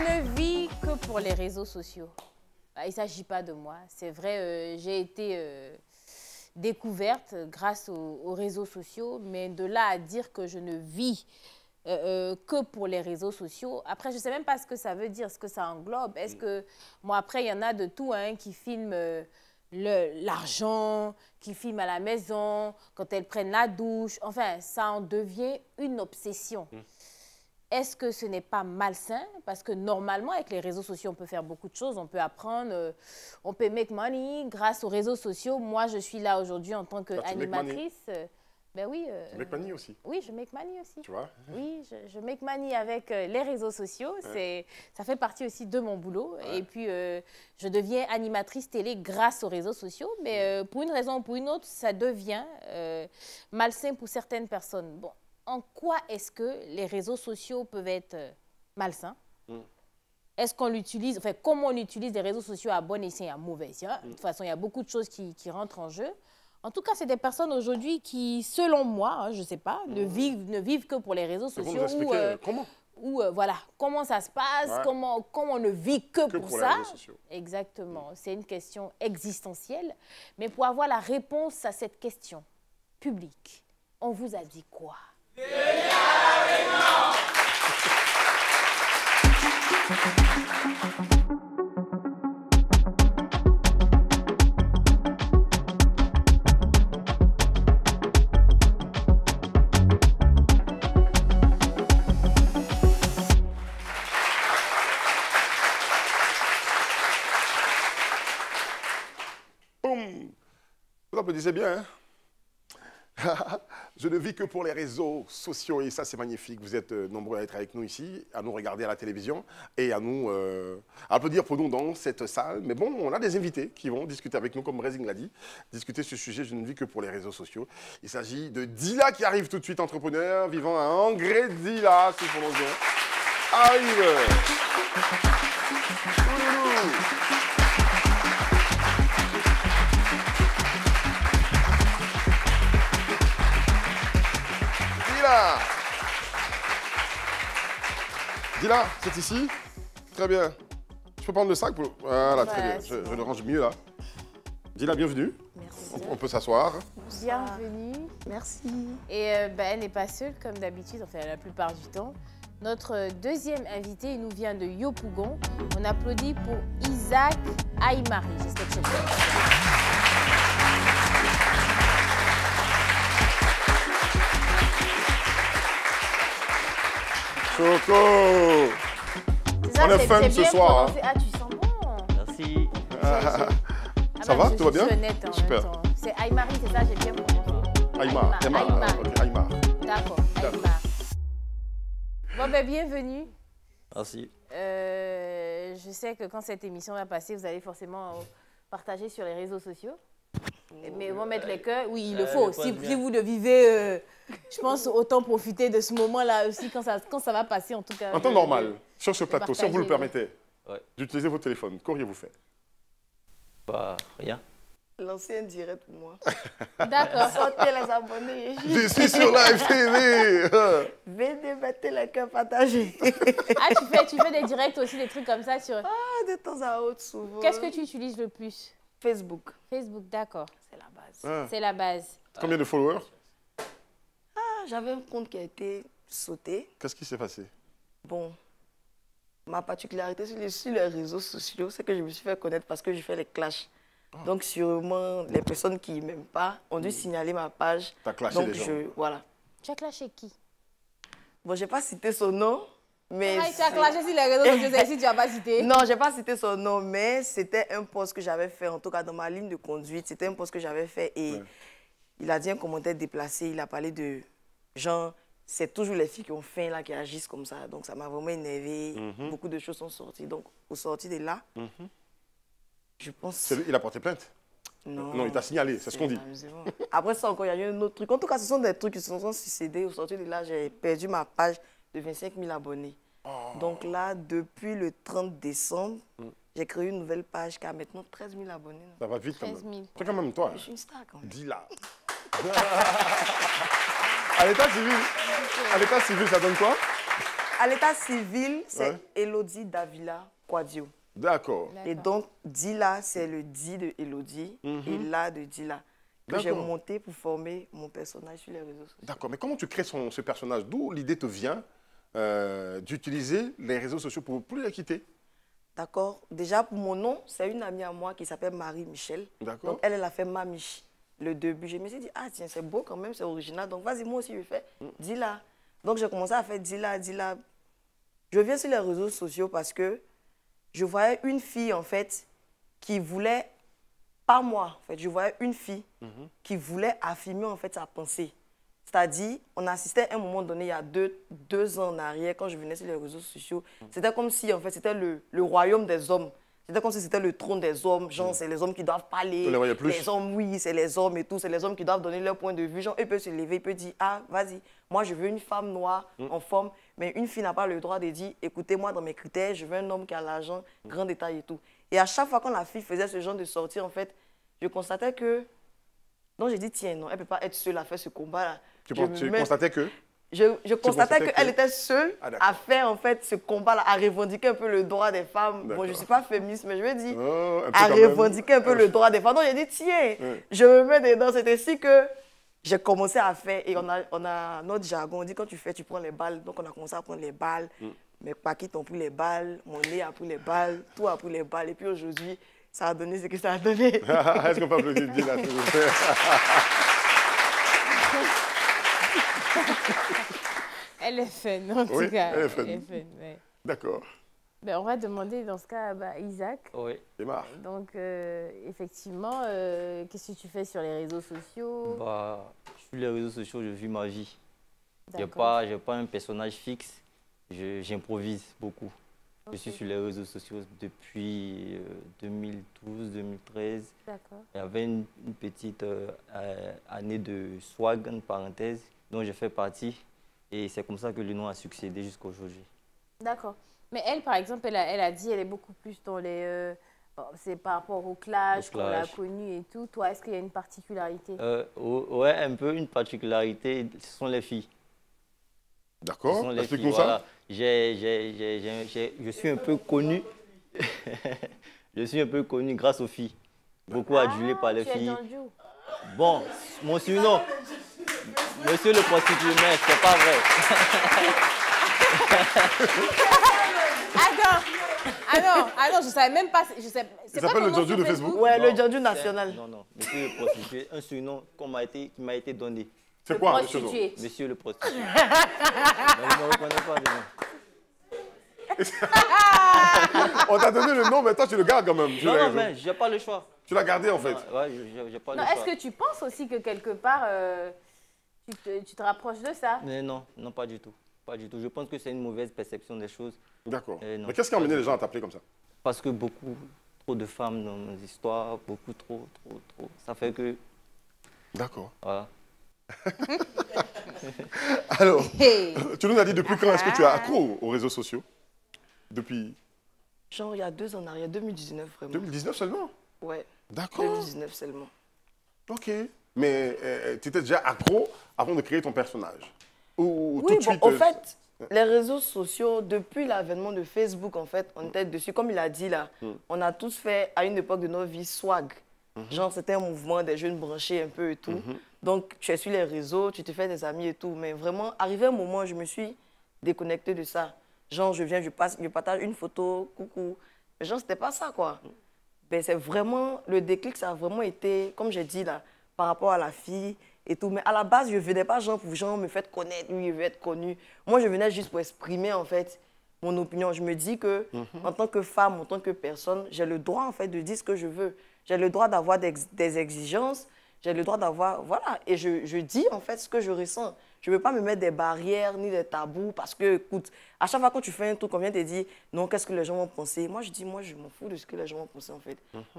ne vis que pour les réseaux sociaux. Il ne s'agit pas de moi. C'est vrai, j'ai été découverte grâce aux réseaux sociaux, mais de là à dire que je ne vis que pour les réseaux sociaux. Après, je ne sais même pas ce que ça veut dire, ce que ça englobe. Est-ce que... Moi, après, il y en a de tout, hein, qui filment l'argent, qui filment à la maison, quand elles prennent la douche. Enfin, ça en devient une obsession. Est-ce que ce n'est pas malsain? Parce que normalement, avec les réseaux sociaux, on peut faire beaucoup de choses. On peut apprendre, on peut make money grâce aux réseaux sociaux. Moi, je suis là aujourd'hui en tant qu'animatrice. Ben oui. Tu make money aussi? Oui, je make money aussi. Tu vois? Oui, je make money avec les réseaux sociaux. Ça fait partie aussi de mon boulot. Et puis, je deviens animatrice télé grâce aux réseaux sociaux. Mais pour une raison ou pour une autre, ça devient malsain pour certaines personnes. Bon, en quoi est-ce que les réseaux sociaux peuvent être malsains? Est-ce qu'on l'utilise, enfin, comment on utilise les réseaux sociaux à bon escient et à mauvais escient? De toute façon, il y a beaucoup de choses qui rentrent en jeu. En tout cas, c'est des personnes aujourd'hui qui, selon moi, hein, je ne sais pas, ne vivent que pour les réseaux sociaux. Comment? Voilà, comment ça se passe, comment on ne vit que pour ça. Les réseaux sociaux. Exactement, c'est une question existentielle. Mais pour avoir la réponse à cette question publique, on vous a dit quoi? Vous applaudissez bien, hein? Je ne vis que pour les réseaux sociaux et ça, c'est magnifique. Vous êtes nombreux à être avec nous ici, à nous regarder à la télévision et à nous applaudir pour nous dans cette salle. Mais bon, on a des invités qui vont discuter avec nous, comme Rezing l'a dit, discuter ce sujet. Je ne vis que pour les réseaux sociaux. Il s'agit de Dila qui arrive tout de suite, entrepreneur, vivant à Angrais. Dila, c'est son nom. Arrive. Dila, c'est ici? Très bien. Je peux prendre le sac pour... Voilà, très bien. Je le range mieux là. Dila, bienvenue. Merci. On peut s'asseoir. Bienvenue. Merci. Et elle n'est pas seule, comme d'habitude, enfin la plupart du temps. Notre deuxième invité, il nous vient de Yopougon. On applaudit pour Isaac Aymari. J'espère que c'est bien. Choco! Ça, on est fun ce soir. Hein. Ah, tu sens bon. Merci. Ça va? Tout va bien? Super. C'est Aymari, c'est ça, j'ai bien prononcé. Aymar. Aymar. D'accord, Aymar. Bon, ben, bienvenue. Merci. Je sais que quand cette émission va passer, vous allez forcément partager sur les réseaux sociaux. Mais on va mettre les cœurs. Oui, il le faut. Si vous le vivez, je pense autant profiter de ce moment-là aussi quand ça va passer, en tout cas. En temps normal, sur ce plateau, si on vous le permettez, d'utiliser votre téléphone, qu'auriez-vous fait? Bah, rien. Lancer un direct pour moi. D'accord. Sortez les abonnés. Je suis sur Live TV. Venez mettre les cœurs partagés. Ah, tu fais des directs aussi, des trucs comme ça sur... Ah, de temps à autre, souvent. Qu'est-ce que tu utilises le plus? Facebook. Facebook, d'accord. C'est la base. C'est la base. Combien de followers? Ah, j'avais un compte qui a été sauté. Qu'est-ce qui s'est passé? Bon, ma particularité sur les réseaux sociaux, c'est que je me suis fait connaître parce que je fais les clashs. Donc, sûrement, les personnes qui ne m'aiment pas ont dû signaler ma page. T'as clashé donc, les gens. Voilà. Tu as clashé qui? Bon, je n'ai pas cité son nom, mais... Ah, tu as clashé sur les réseaux sociaux, si tu n'as pas cité. Non, je n'ai pas cité son nom, mais c'était un post que j'avais fait, en tout cas dans ma ligne de conduite. C'était un post que j'avais fait et il a dit un commentaire déplacé. Il a parlé de gens... C'est toujours les filles qui ont faim, là, qui agissent comme ça. Donc, ça m'a vraiment énervé. Beaucoup de choses sont sorties. Donc, au sorti de là, je pense... Il a porté plainte? Non, il t'a signalé, c'est ce qu'on dit. Après ça, encore, il y a eu un autre truc. En tout cas, ce sont des trucs qui se sont succédés. Au sorti de là, j'ai perdu ma page de 25 000 abonnés. Donc là, depuis le 30 décembre, j'ai créé une nouvelle page qui a maintenant 13 000 abonnés. Ça va vite quand 13 000. même. C'est quand même toi. Je suis une star quand même. Dis-la. À l'état civil, ça donne quoi? à l'état civil, c'est Ouais. Elodie Davila Quadio. D'accord. Et donc, Dila, c'est le Di de Elodie et La de Dila que j'ai D'accord. monté pour former mon personnage sur les réseaux sociaux. D'accord, mais comment tu crées ce personnage? D'où l'idée te vient d'utiliser les réseaux sociaux pour plus les quitter? D'accord. Déjà, pour mon nom, c'est une amie à moi qui s'appelle Marie-Michel. D'accord. Donc, elle a fait Mamiche. Le début, je me suis dit, ah tiens, c'est beau quand même, c'est original. Donc, vas-y, moi aussi, je fais Dila. Donc, j'ai commencé à faire Dila, Dila. Je viens sur les réseaux sociaux parce que je voyais une fille, en fait, qui voulait, pas moi, en fait, je voyais une fille qui voulait affirmer, en fait, sa pensée. C'est-à-dire, on assistait à un moment donné, il y a deux ans en arrière, quand je venais sur les réseaux sociaux, c'était comme si, en fait, c'était le royaume des hommes. C'était comme si c'était le trône des hommes. Genre, c'est les hommes qui doivent parler. Tu les voyais plus. Les hommes, oui, c'est les hommes et tout. C'est les hommes qui doivent donner leur point de vue. Genre, ils peuvent se lever, ils peuvent dire, ah, vas-y, moi, je veux une femme noire en forme. Mais une fille n'a pas le droit de dire, écoutez-moi, dans mes critères, je veux un homme qui a l'argent, grand détail et tout. Et à chaque fois quand la fille faisait ce genre de sortie, en fait, je constatais que... Donc, j'ai dit, tiens, non, elle ne peut pas être seule à faire ce combat-là. Tu constatais que? Je constatais constatais qu'elle que- était seule Ah, d'accord. à faire en fait ce combat-là, à revendiquer un peu le droit des femmes. Bon, D'accord. je ne suis pas féministe, mais je veux dire, Oh, un peu à quand même. revendiquer un peu le droit des femmes. Donc j'ai dit, tiens, Ouais. je me mets dedans. C'est ainsi que j'ai commencé à faire. Et on a notre jargon, on dit quand tu fais, tu prends les balles. Donc on a commencé à prendre les balles. Mes paquets ont pris les balles, mon nez a pris les balles, tout a pris les balles. Et puis aujourd'hui, ça a donné ce que ça a donné. Est-ce qu'on peut applaudir Dila, s'il vous plaît? Elle est fun, en Oui, tout cas. elle est fun. Ouais. D'accord. Ben, on va demander dans ce cas à Isaac. Oui. C'est marre. Donc, effectivement, qu'est-ce que tu fais sur les réseaux sociaux? Bah, sur les réseaux sociaux, je vis ma vie. J'ai D'accord. pas un personnage fixe. J'improvise beaucoup. Je suis Ok. sur les réseaux sociaux depuis 2012-2013. D'accord. Il y avait une petite année de swag, en parenthèse, dont je fais partie. Et c'est comme ça que le nom a succédé jusqu'à aujourd'hui. D'accord. Mais elle, par exemple, elle a dit elle est beaucoup plus dans les... bon, c'est par rapport au clash, Au qu'on l'a clash. connu et tout. Toi, est-ce qu'il y a une particularité? Ouais, un peu une particularité, ce sont les filles. Ce D'accord. sont les Explique-nous filles, ça. voilà. Je suis un peu connu. Je suis un peu connu grâce aux filles. Beaucoup adulé par les tu es filles. dans le duo. Bon, mon surnom, Monsieur le prostitué, mais c'est pas vrai. Ah non, je savais même pas. Je sais, c'est Il pas s'appelle ton le nom Giorgio sur de Facebook. Ouais, le Non, Giorgio c'est- national. Non, non, Monsieur le prostitué, un surnom qui m'a été donné. C'est Le quoi, monsieur nom? prostitué. Monsieur le prostitué. Mais je ne reconnais pas le nom. On t'a donné le nom, mais toi, tu le gardes quand même. Tu Non, l'as non, raison. mais j'ai pas le choix. Tu l'as gardé, en fait. Ouais, j'ai pas Non, le est-ce choix. que tu penses aussi que quelque part, tu te rapproches de ça? Mais non, non, pas du tout. Pas du tout. Je pense que c'est une mauvaise perception des choses. D'accord. Non. Mais qu'est-ce qui a amené les gens à t'appeler comme ça? Parce que beaucoup trop de femmes dans nos histoires, beaucoup trop. Ça fait que, D'accord. voilà. Alors, Hey. tu nous as dit depuis quand est-ce que tu es accro aux réseaux sociaux? Depuis Genre, il y a 2 ans en arrière, 2019 vraiment. 2019 seulement? Ouais, D'accord. 2019 seulement. Ok. Mais tu étais déjà accro avant de créer ton personnage? Ou tout Oui, de bon, suite en fait, les réseaux sociaux, depuis l'avènement de Facebook, en fait, on était dessus. Comme il a dit là, on a tous fait, à une époque de nos vies, swag. Genre, c'était un mouvement des jeunes branchés un peu et tout. Donc, tu es sur les réseaux, tu te fais des amis et tout. Mais vraiment, arrivé un moment, je me suis déconnectée de ça. Genre, je viens, je partage une photo, coucou. Mais genre, c'était pas ça, quoi. Ben, c'est vraiment, le déclic, ça a vraiment été, comme j'ai dit là, par rapport à la fille et tout. Mais à la base, je ne venais pas genre pour genre me faire connaître, lui, il veut être connu. Moi, je venais juste pour exprimer, en fait, mon opinion. Je me dis que, en tant que femme, en tant que personne, j'ai le droit, en fait, de dire ce que je veux. J'ai le droit d'avoir des exigences. J'ai le droit d'avoir, voilà. Et je dis, en fait, ce que je ressens. Je ne veux pas me mettre des barrières ni des tabous parce que, écoute, à chaque fois que tu fais un truc, on vient te dire, non, qu'est-ce que les gens vont penser? Moi, je dis, moi, je m'en fous de ce que les gens vont penser, en fait.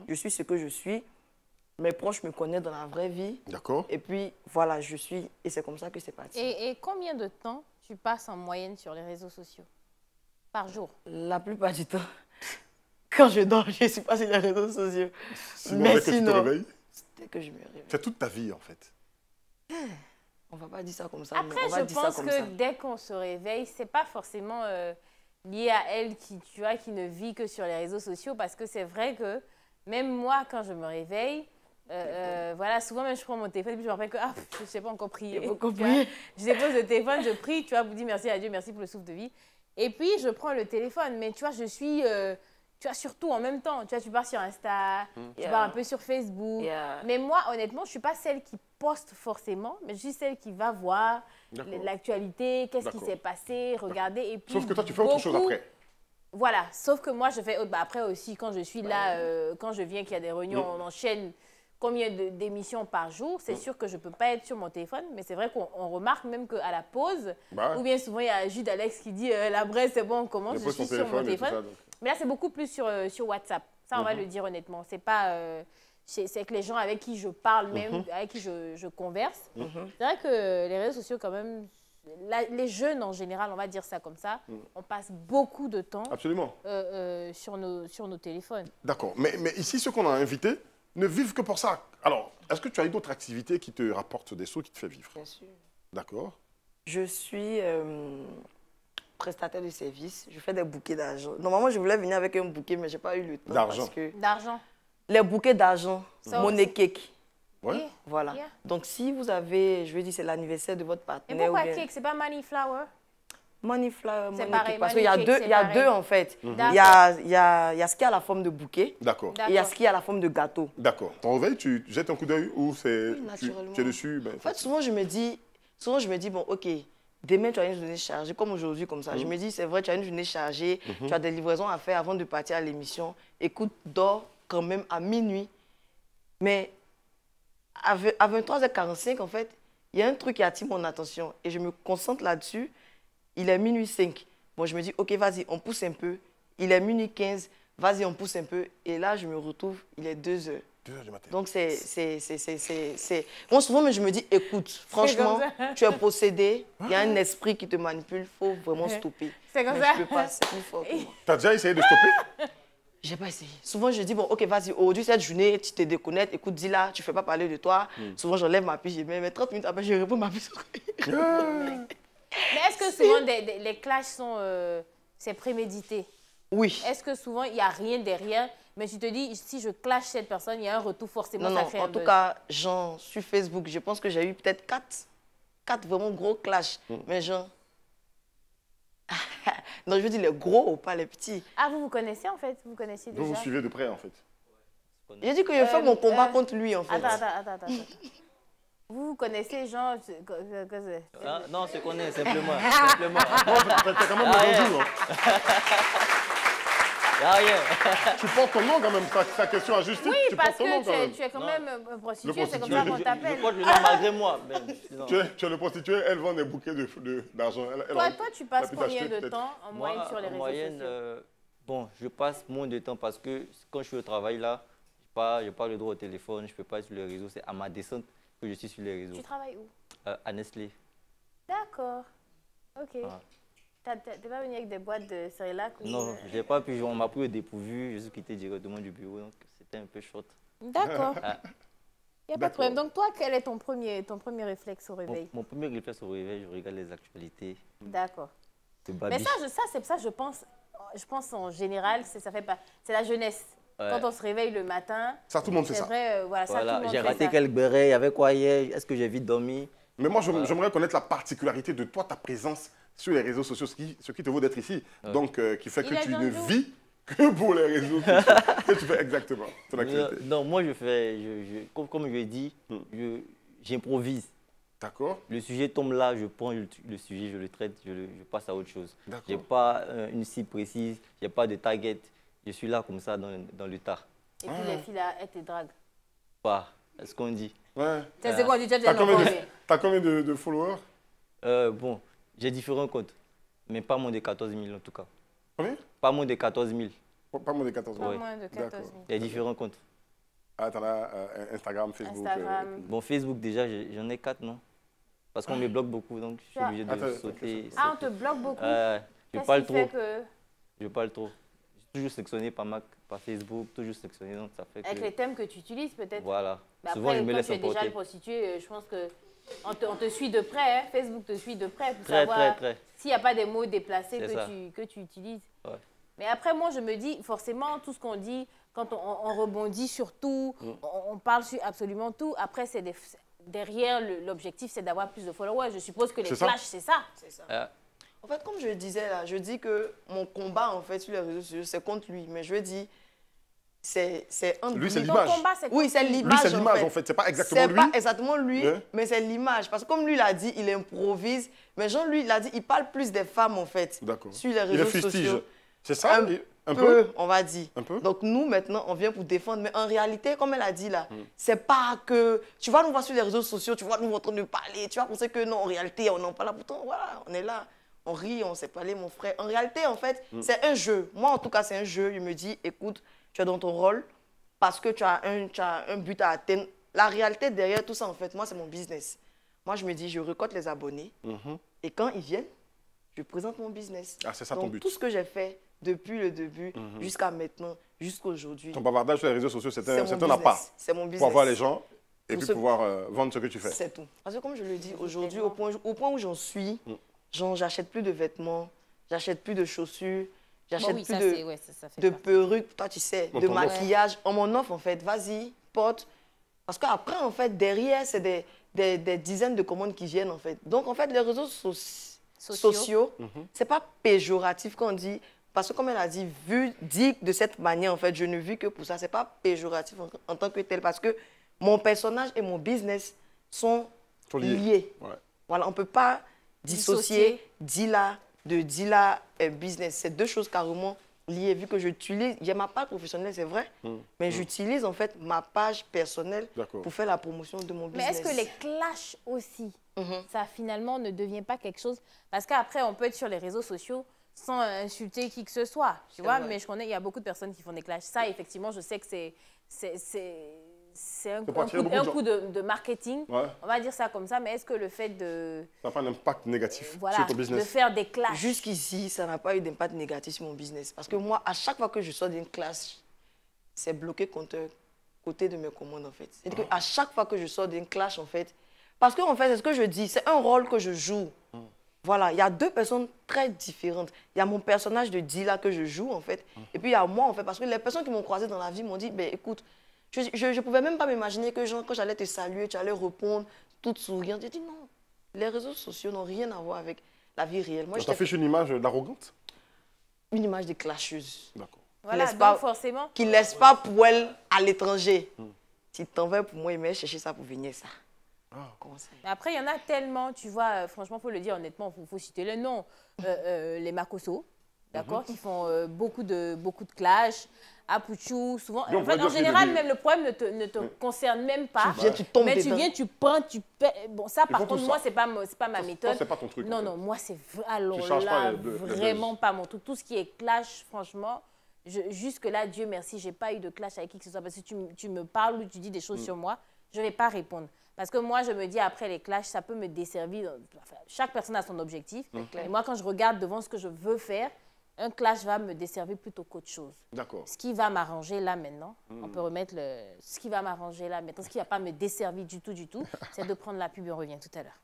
Je suis ce que je suis. Mes proches me connaissent dans la vraie vie. D'accord. Et puis, voilà, je suis. Et c'est comme ça que c'est parti. Et combien de temps tu passes en moyenne sur les réseaux sociaux? Par jour? La plupart du temps, quand je dors, je ne suis pas sur les réseaux sociaux. Sinon, dès que tu te réveilles, dès que je me réveille, c'est toute ta vie, en fait. on va pas dire ça comme ça. Après, mais on va je dire ça pense comme que ça. dès qu'on se réveille, c'est pas forcément lié à elle qui, tu vois, qui ne vit que sur les réseaux sociaux, parce que c'est vrai que même moi, quand je me réveille, voilà, souvent même je prends mon téléphone et puis je me rappelle que je ne sais pas encore prier. Il faut qu'on Tu vois. prie. Je dépose le téléphone, je prie, tu vois, vous dis merci à Dieu, merci pour le souffle de vie. Et puis je prends le téléphone, mais tu vois, je suis, tu vois, surtout en même temps. Tu vois, tu pars sur Insta, tu pars un peu sur Facebook. Mais moi, honnêtement, je ne suis pas celle qui poste forcément, mais je suis celle qui va voir l'actualité, qu'est-ce qui s'est passé, regarder. Et puis, Sauf que toi, tu fais autre chose après. Voilà, sauf que moi, je fais après aussi, quand je suis là, quand je viens qu'il y a des réunions, on enchaîne combien d'émissions par jour. C'est sûr que je ne peux pas être sur mon téléphone, mais c'est vrai qu'on remarque même qu'à la pause, ou bien souvent, il y a Jude Alex qui dit la braise, c'est bon, on commence, je suis sur mon téléphone. Mais là, c'est beaucoup plus sur WhatsApp. Ça, on va le dire honnêtement. C'est pas... c'est que les gens avec qui je parle même, avec qui je converse. C'est vrai que les réseaux sociaux, quand même, les jeunes en général, on va dire ça comme ça, on passe beaucoup de temps sur nos téléphones. D'accord. Mais ici, ceux qu'on a invités ne vivent que pour ça. Alors, est-ce que tu as eu d'autres activités qui te rapportent des sous, qui te fait vivre? Bien sûr. D'accord. Je suis prestataire de service. Je fais des bouquets d'argent. Normalement, je voulais venir avec un bouquet, mais je n'ai pas eu le temps. D'argent. D'argent. Les bouquets d'argent, money cake. Ouais. Voilà. Donc, si vous avez, je veux dire, c'est l'anniversaire de votre partenaire. Mais pourquoi cake? C'est pas money flower? Money flower, c'est money pareil, cake. Parce money qu'il cake, y a deux en fait. Il y a ce qui a la forme de bouquet. D'accord. Et il y a ce qui a la forme de gâteau. D'accord. Ton réveil, tu jettes un coup d'œil ou c'est naturellement. Tu es dessus En fait, souvent je me dis, bon, ok, demain tu as une journée chargée, comme aujourd'hui, comme ça. Je me dis, c'est vrai, tu as une journée chargée, tu as des livraisons à faire avant de partir à l'émission. Écoute, dors quand même à minuit. Mais à 23h45, en fait, il y a un truc qui attire mon attention et je me concentre là-dessus. Il est minuit 5. Bon, je me dis, ok, vas-y, on pousse un peu. Il est minuit 15. Vas-y, on pousse un peu. Et là, je me retrouve, il est 2 heures. 2 heures du matin. Donc, Moi, souvent, je me dis, écoute, franchement, tu es possédé. Il y a un esprit qui te manipule. Il faut vraiment stopper. C'est comme mais ça. Je peux pas, c'est plus fort que moi. Tu as déjà essayé de stopper? J'ai pas essayé. Souvent, je dis, bon, ok, vas-y, aujourd'hui, cette journée, tu te déconnectes. Écoute, dis là, tu ne fais pas parler de toi. Souvent, j'enlève ma puce, mais 30 minutes après, je réponds ma puce. Mais est-ce que souvent, les clashs sont c'est prémédité? Oui. Est-ce que souvent, il n'y a rien derrière, mais tu te dis, si je clash cette personne, il y a un retour forcément, Non, ça non, crée un en tout buzz. cas, genre, sur Facebook, je pense que j'ai eu peut-être 4 vraiment gros clashs. Mais genre... non, je veux dire les gros, pas les petits. Ah, vous connaissez en fait? Vous connaissez déjà? Vous suivez de près en fait. J'ai dit que je fais mon combat contre lui en fait. Attends. Vous connaissez Jean Non, on se connaît simplement. T'as quand même le bonjour. Rien. Tu portes ton nom quand même, ta question à justice. Oui, tu parce portes ton nom, quand même. que tu es quand même prostituée, Le c'est comme prostitué. ça qu'on Je t'appelle. porte le nom malgré moi. Tu es le prostitué, elle vend des bouquets d'argent. Toi, tu passes combien de temps en moyenne sur les réseaux sociaux? Bon, je passe moins de temps parce que quand je suis au travail là, je n'ai pas le droit au téléphone, je ne peux pas être sur les réseaux. C'est à ma descente que je suis sur les réseaux. Tu travailles où? À Nestlé. D'accord. Ok. Ah. T'es pas venu avec des boîtes de Cérélac ou... Non, j'ai pas pu. On m'a pris au dépourvu. Je suis quitté directement du bureau, donc c'était un peu short. D'accord. Il n'y a pas de problème. Donc toi, quel est ton premier réflexe au réveil? Mon premier réflexe au réveil, je regarde les actualités. D'accord. Mais ça, je pense en général, c'est la jeunesse. Ouais. Quand on se réveille le matin. Ça, tout le monde fait ça. Vrai, voilà. J'ai raté quelques bérets. Il y avait quoi hier? Est-ce que j'ai vite dormi? Mais moi, j'aimerais connaître la particularité de toi, ta présence sur les réseaux sociaux, ce qui te vaut d'être ici. Donc, qui fait que tu ne vis que pour les réseaux sociaux. Qu'est-ce que tu fais exactement, ton activité? Non, moi, je fais, comme je l'ai dit, j'improvise. D'accord. Le sujet tombe là, je prends le sujet, je le traite, je passe à autre chose. Je n'ai pas une cible précise, je n'ai pas de target. Je suis là comme ça dans le tas. Et puis les filles là, elles te draguent. Pas, est-ce qu'on dit? Ouais. C'est quoi, tu as combien de followers? Bon, j'ai différents comptes, mais pas moins de 14 000 en tout cas. Combien? Pas moins de 14 000. Pas moins de 14 000. Pas moins de 14 000. Il y a différents comptes. Ah, t'en as Instagram, Facebook. Bon, Facebook déjà, j'en ai 4, non? Parce qu'on me bloque beaucoup, donc je suis obligé de sauter. Ah, on te bloque beaucoup? Je parle trop. Je parle trop. Toujours sectionné par Facebook, toujours sectionné, donc ça fait que... Avec les thèmes que tu utilises peut-être? Voilà. Bah souvent, après, je me laisse quand tu es emporter. déjà prostituée, je pense que On te suit de près, hein. Facebook te suit de près pour Très, savoir très. s'il n'y a pas des mots déplacés C'est ça. que tu utilises. Ouais. Mais après, moi, je me dis, forcément, tout ce qu'on dit, quand on rebondit sur tout, on parle sur absolument tout, après, derrière, l'objectif, c'est d'avoir plus de followers. Je suppose que les clashs, c'est ça. C'est ça. Euh, En fait, comme je le disais là, je dis que mon combat, en fait, sur les réseaux sociaux, c'est contre lui. Mais je dis, c'est entre Lui, c'est lui. Ton l'image. combat, c'est Oui, c'est Lui, l'image, c'est l'image, en fait. C'est pas exactement lui. C'est pas exactement lui, Ouais. mais c'est l'image. Parce que comme lui l'a dit, il improvise. Mais Jean, lui, il a dit, il parle plus des femmes, en fait, D'accord. sur les Il le réseaux fustige. sociaux. C'est ça? Un peu, on va dire. Un peu. Donc nous, maintenant, on vient pour défendre. Mais en réalité, comme elle a dit là, c'est pas que... Tu vas nous voir sur les réseaux sociaux, tu vas nous en train de parler, tu vas penser que non, en réalité, on n'en parle pas. Pourtant, voilà, on est là, on rit, on s'est parlé, mon frère. En réalité, en fait, c'est un jeu. Moi, en tout cas, c'est un jeu. Je me dis, écoute, tu es dans ton rôle parce que tu as un but à atteindre. La réalité derrière tout ça, en fait, moi, c'est mon business. Moi, je me dis, je récolte les abonnés et quand ils viennent, je présente mon business. Ah, c'est ça ton Donc, but. tout ce que j'ai fait depuis le début jusqu'à maintenant, jusqu'à aujourd'hui, Ton bavardage sur les réseaux sociaux, c'est un mon appât business. C'est mon business. pour avoir les gens et Pour puis ce- pouvoir vendre ce que tu fais. C'est tout. Parce que comme je le dis aujourd'hui, au point où j'en suis, j'achète plus de vêtements, j'achète plus de chaussures, j'achète oui, plus ça, de, ouais, ça fait de partie. perruques, toi tu sais, On de t'en offre. maquillage. On m'en offre en fait, vas-y, porte. Parce qu'après, en fait, derrière, c'est des dizaines de commandes qui viennent en fait. Donc en fait, les réseaux sociaux, c'est pas péjoratif quand on dit, parce que comme elle a dit, dit de cette manière, en fait, je ne vis que pour ça. C'est pas péjoratif en tant que tel, parce que mon personnage et mon business sont Sont liés. liés. Ouais. Voilà, on ne peut pas dissocier dealer de dealer et business. C'est deux choses carrément liées, vu que j'utilise, il y a ma page professionnelle, c'est vrai, mais j'utilise en fait ma page personnelle D'accord. pour faire la promotion de mon Mais business. est-ce que les clashs aussi, ça finalement ne devient pas quelque chose? Parce qu'après, on peut être sur les réseaux sociaux sans insulter qui que ce soit, tu vois, vrai. mais je connais, il y a beaucoup de personnes qui font des clashs. Ça, effectivement, je sais que c'est un peut attirer beaucoup de coup de marketing, Ouais. on va dire ça comme ça, mais est-ce que le fait de, Ça n'a pas un impact négatif voilà, sur ton de business. faire des clashs, Jusqu'ici, ça n'a pas eu d'impact négatif sur mon business. Parce que moi, à chaque fois que je sors d'une classe, c'est bloqué côté de mes commandes, en fait. C'est-à-dire qu'à chaque fois que je sors d'une clash, en fait, parce que, en fait, c'est ce que je dis, c'est un rôle que je joue. Voilà, il y a deux personnes très différentes. Il y a mon personnage de Dila que je joue, en fait, et puis il y a moi, en fait, parce que les personnes qui m'ont croisé dans la vie m'ont dit, ben, écoute, je ne pouvais même pas m'imaginer que, genre, quand j'allais te saluer, tu allais répondre toute souriante. J'ai dit, non, les réseaux sociaux n'ont rien à voir avec la vie réelle. Moi, Ça j'étais t'affiche une image d'arrogante? une image de clasheuse. D'accord. voilà, laisse donc pas- forcément, Qui ne laisse pas pour elle à l'étranger. Si tu t'en vas pour moi, il m'a cherché ça pour venir, ça. Comment ça? mais après, il y en a tellement, tu vois, franchement, il faut le dire honnêtement, il faut citer le nom, les Makosso, d'accord, qui font beaucoup de clashs, Apuchou, souvent. Mais on En pourrait fait, en dire qu'il général, est- même le problème ne te concerne même pas. Tu viens, tu tombes mais tu dedans. viens, tu prends, tu paies. Bon, ça, par font contre, tout moi, ça. c'est pas ma Toi, méthode. c'est pas ton truc, en Non, fait. non, moi, alors Tu charges là, pas le vraiment buzz. pas mon truc. Tout ce qui est clash, franchement, jusque-là, Dieu merci, j'ai pas eu de clash avec qui que ce soit. Parce que tu me parles ou tu dis des choses sur moi, je vais pas répondre. Parce que moi, je me dis, après les clashs, ça peut me desservir. Enfin, chaque personne a son objectif. Et moi, quand je regarde devant ce que je veux faire, un clash va me desservir plutôt qu'autre chose. D'accord. Ce qui va m'arranger là maintenant, on peut remettre ce qui va m'arranger là maintenant, ce qui ne va pas me desservir du tout, c'est de prendre la pub et on revient tout à l'heure.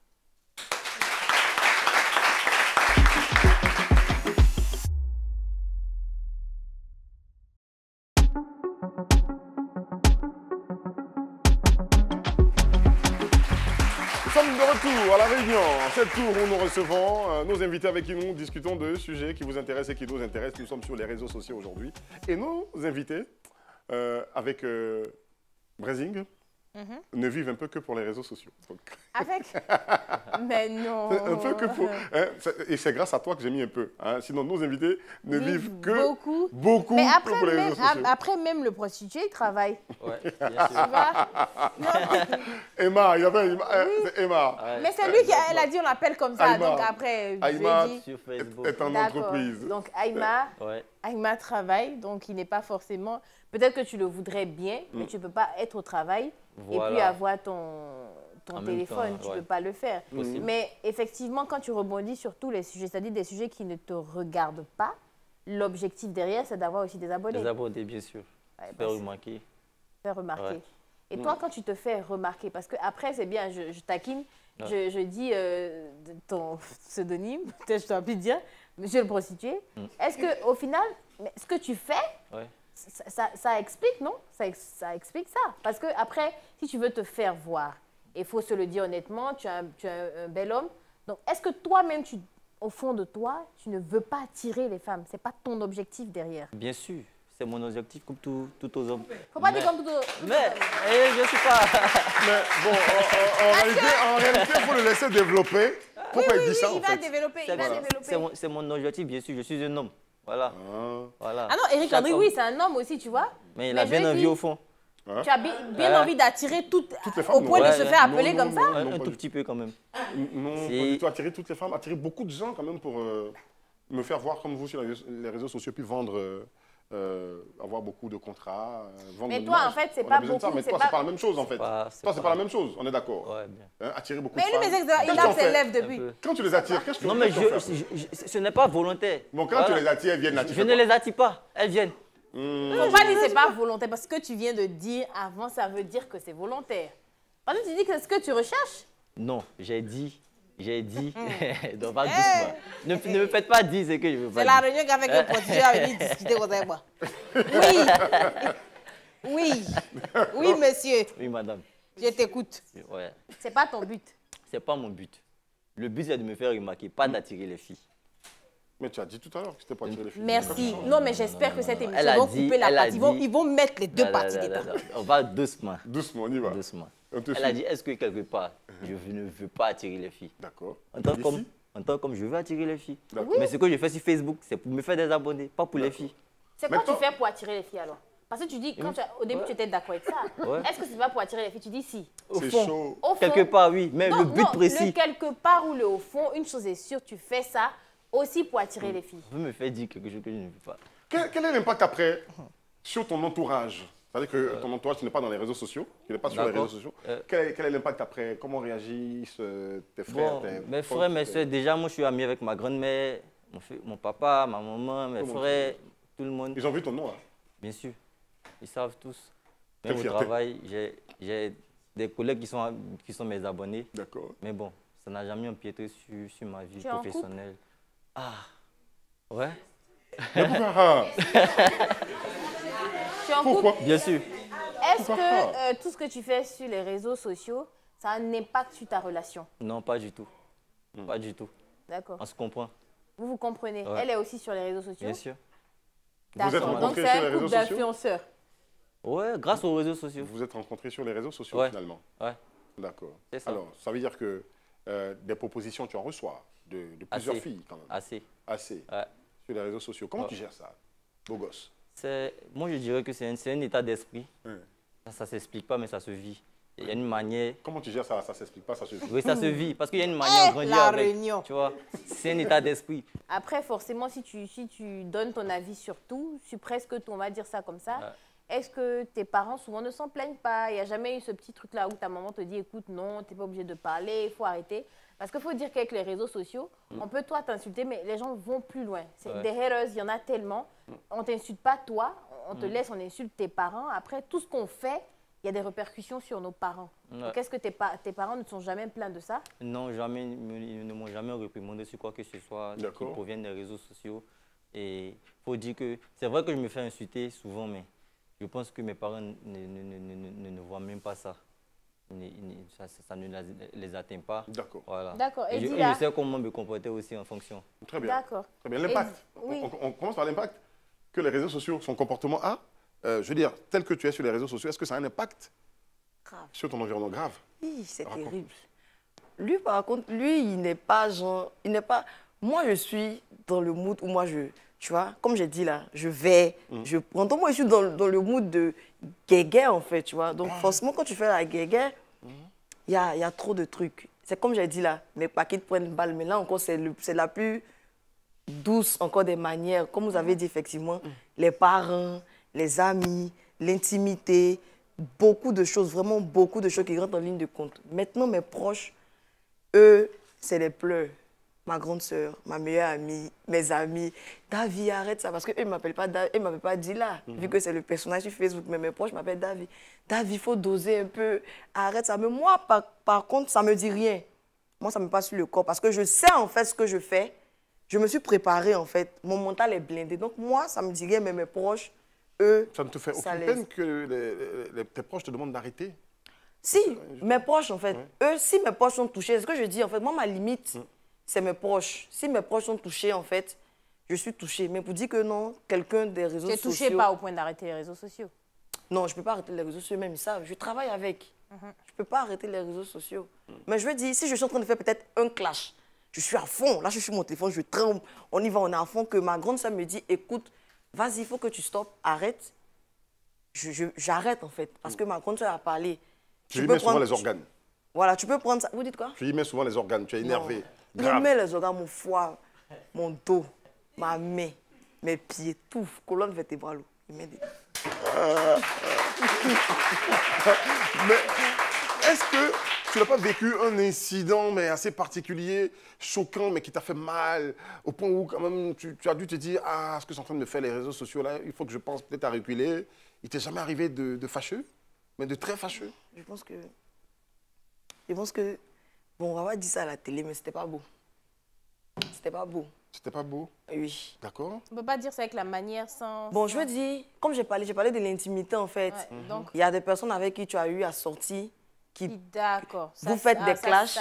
Nous sommes de retour à La Réunion. Cette tour où nous recevons nos invités avec qui nous discutons de sujets qui vous intéressent et qui nous intéressent. Nous sommes sur les réseaux sociaux aujourd'hui. Et nos invités, avec Brazing, ne vivent un peu que pour les réseaux sociaux. Donc, Avec Mais non. un peu que pour... hein, et c'est grâce à toi que j'ai mis un peu. Hein. Sinon, nos invités ne vivent que beaucoup Mais que pour les réseaux sociaux. après, même le prostitué, il travaille. Ouais, bien sûr. Tu vois. Non, Emma, il y avait Emma. C'est Emma. Ouais. mais c'est lui qui elle a dit on l'appelle comme ça. Aïma. Donc après, je Aïma. lui ai dit. Sur Facebook. Est en D'accord. entreprise. Donc Aïma, Ouais. Aïma travaille, donc il n'est pas forcément... Peut-être que tu le voudrais bien, mais tu ne peux pas être au travail et Voilà. puis avoir ton En même téléphone. temps, Tu ne ouais. peux pas le faire. Possible. Mais effectivement, quand tu rebondis sur tous les sujets, c'est-à-dire des sujets qui ne te regardent pas, l'objectif derrière, c'est d'avoir aussi des abonnés. Les abonnés, bien sûr. Ouais, Faire parce- remarquer. faire remarquer. Ouais. Et toi, quand tu te fais remarquer, parce que après c'est bien, je taquine, je dis ton pseudonyme, peut-être je t'ai envie de dire, monsieur le prostitué. Est-ce qu'au final, ce que tu fais, ça explique, non? Ça explique ça. Parce que après, si tu veux te faire voir, il faut se le dire honnêtement, tu es un bel homme. Donc, est-ce que toi-même, au fond de toi, tu ne veux pas attirer les femmes? Ce n'est pas ton objectif derrière. Bien sûr, c'est mon objectif comme tout aux hommes. Faut pas dire comme tout aux... Mais je ne suis pas... Mais bon, en réalité, il faut le laisser développer. Pourquoi il dit ça, en fait? Il va développer. C'est mon objectif, bien sûr. Je suis un homme. Voilà. Voilà. Ah non, Éric Landry, oui, c'est un homme aussi, tu vois. Mais il a bien envie au fond. Tu as bien envie d'attirer toutes les femmes, au point de se faire appeler comme ça? Un tout petit peu quand même. Non, pas du tout. Attirer toutes les femmes, attirer beaucoup de gens quand même pour me faire voir comme vous sur les réseaux sociaux, puis vendre, avoir beaucoup de contrats. Vendre mais toi, en fait, c'est pas beaucoup. Mais toi, c'est pas la même chose, en fait. Toi, c'est pas la même chose, on est d'accord. Ouais, bien. Attirer beaucoup mais de femmes. Mais lui, il a ses lèvres depuis. Quand tu les attires, qu'est-ce que tu fais? Non, mais ce n'est pas volontaire. Bon, quand tu les attires, elles viennent. Je ne les attire pas, elles viennent. Faut pas dire que c'est pas volontaire, parce que ce que tu viens de dire avant, ça veut dire que c'est volontaire. Parce que tu dis que c'est ce que tu recherches. Non, j'ai dit, donc va doucement. Ne me faites pas dire ce que je veux pas. C'est la réunion qu'avec le prostitué a venu discuter avec moi. Oui, monsieur. Oui, madame. Je t'écoute. Ouais. C'est pas ton but. C'est pas mon but. Le but, c'est de me faire remarquer, pas d'attirer les filles. Mais tu as dit tout à l'heure que c'était pour attirer les filles. Merci. Non, mais j'espère que cette émission va couper la partie. Ils vont mettre les deux parties dedans. On va doucement. Doucement, on y va. Doucement. Elle a dit, est-ce que quelque part, je ne veux pas attirer les filles? D'accord. En tant comme je veux attirer les filles. D'accord. Mais ce que je fais sur Facebook, c'est pour me faire des abonnés, pas pour les filles. C'est quoi tu fais pour attirer les filles alors? Parce que tu dis, au début, tu étais d'accord avec ça. Est-ce que c'est pas pour attirer les filles? Tu dis si. C'est chaud. Quelque part, oui, mais le but précis. Le quelque part ou le au fond, une chose est sûre, tu fais ça aussi pour attirer les filles. Vous me faites dire quelque chose que je ne veux pas. Quel est l'impact après sur ton entourage? C'est-à-dire que ton entourage, tu n'es pas dans les réseaux sociaux, tu n'es pas sur les réseaux sociaux. Quel est l'impact après? Comment réagissent tes frères? Mes frères, mes soeurs, déjà, moi, je suis ami avec ma grand-mère, mon papa, ma maman, mes frères, tout le monde. Ils ont vu ton nom, là? Bien sûr. Ils savent tous. Même au travail, j'ai des collègues qui sont mes abonnés. D'accord. Mais bon, ça n'a jamais empiété sur ma vie professionnelle. Ah, ouais. Pourquoi? Bien sûr. Est-ce que tout ce que tu fais sur les réseaux sociaux, ça a un impact sur ta relation? Non, pas du tout. Pas du tout. D'accord. On se comprend. Vous comprenez. Ouais. Elle est aussi sur les réseaux sociaux? Bien sûr. Vous êtes Donc rencontrés c'est sur les un réseaux couple sociaux? d'influenceurs. Ouais, grâce aux réseaux sociaux. Vous êtes rencontrés sur les réseaux sociaux, finalement? Ouais. D'accord. C'est ça. Alors, ça veut dire que des propositions, tu en reçois de plusieurs filles, quand même? Assez. Ouais. Sur les réseaux sociaux. Comment tu gères ça, beau gosse? Moi, je dirais que c'est un état d'esprit. Ça ne s'explique pas, mais ça se vit. Il y a une manière... Comment tu gères ça? Ça ne s'explique pas, ça se vit? Oui, ça se vit. Parce qu'il y a une manière de grandir avec. Réunion. Tu vois, c'est un état d'esprit. Après, forcément, si tu donnes ton avis sur tout, sur presque tout, on va dire ça comme ça, est-ce que tes parents souvent ne s'en plaignent pas? Il n'y a jamais eu ce petit truc-là où ta maman te dit, écoute, non, tu n'es pas obligé de parler, il faut arrêter. Parce qu'il faut dire qu'avec les réseaux sociaux, on peut toi t'insulter, mais les gens vont plus loin. Des haters, il y en a tellement. On ne t'insulte pas toi, on te laisse, on insulte tes parents. Après, tout ce qu'on fait, il y a des répercussions sur nos parents. Donc, est-ce que tes parents ne sont jamais plaints de ça? Non, jamais, ils ne m'ont jamais réprimandé sur quoi que ce soit qui provienne des réseaux sociaux. Et il faut dire que c'est vrai que je me fais insulter souvent, mais je pense que mes parents ne voient même pas ça. Ça ne les atteint pas. D'accord. Voilà. Et je sais comment me comporter aussi en fonction. Très bien. D'accord. Très bien. L'impact. On commence par l'impact que les réseaux sociaux, son comportement a. Je veux dire, tel que tu es sur les réseaux sociaux, est-ce que ça a un impact sur ton environnement? Grave. Oui, c'est terrible. Lui, par contre, lui, il n'est pas genre... Moi, je suis dans le mood où moi, tu vois, comme j'ai dit là, je vais, je prends. Donc, moi, je suis dans le mood de guéguerre, en fait, tu vois. Donc, forcément, quand tu fais la guéguerre, il y a trop de trucs. C'est comme j'ai dit là, mes paquets prennent une balle. Mais là, encore, c'est la plus douce, encore des manières. Comme vous avez dit, effectivement, les parents, les amis, l'intimité, beaucoup de choses, vraiment beaucoup de choses qui rentrent en ligne de compte. Maintenant, mes proches, eux, c'est les pleurs. Ma grande sœur, ma meilleure amie, mes amis. David, arrête ça, parce qu'eux ne m'appellent pas Dila, vu que c'est le personnage sur Facebook, mais mes proches m'appellent David. David, il faut doser un peu, arrête ça. Mais moi, par contre, ça ne me dit rien. Moi, ça me passe sur le corps parce que je sais en fait ce que je fais. Je me suis préparée en fait. Mon mental est blindé. Donc moi, ça me dit rien, mais mes proches, eux... Ça ne te fait aucune peine que tes proches te demandent d'arrêter? Si, mes proches en fait. Eux, si mes proches sont touchés, ce que je dis en fait, moi, ma limite, c'est mes proches. Si mes proches sont touchés en fait, je suis touchée. Mais pour dire que non, quelqu'un des réseaux sociaux... Tu es touchée pas au point d'arrêter les réseaux sociaux? Non, je ne peux pas arrêter les réseaux sociaux, même ils savent. Je travaille avec. Je ne peux pas arrêter les réseaux sociaux. Mais je veux dire, si je suis en train de faire peut-être un clash, je suis à fond. Là, je suis sur mon téléphone, je tremble. On y va, on est à fond. Que ma grande soeur me dit, écoute, vas-y, il faut que tu stoppes, arrête. J'arrête, en fait. Parce que ma grande soeur a parlé. Tu lui mets souvent les organes. Voilà, tu peux prendre ça. Vous dites quoi? Tu lui mets souvent les organes. Tu es énervé. Je lui mets les organes, mon foie, mon dos, ma main, mes pieds, tout. Colonne vertébrale. Je mets des... Mais est-ce que tu n'as pas vécu un incident mais assez particulier, choquant, mais qui t'a fait mal, au point où quand même tu as dû te dire « Ah, ce que sont en train de me faire les réseaux sociaux là, il faut que je pense peut-être à reculer ». Il t'est jamais arrivé de fâcheux, mais de très fâcheux? Je pense que... Bon, on va pas dire ça à la télé, mais c'était pas beau. C'était pas beau. C'était pas beau? Oui. D'accord. On ne peut pas dire ça avec la manière sans... Bon, je veux dire, comme j'ai parlé de l'intimité en fait. Ouais, donc... Il y a des personnes avec qui tu as eu à sortir, qui vous faites des clashs,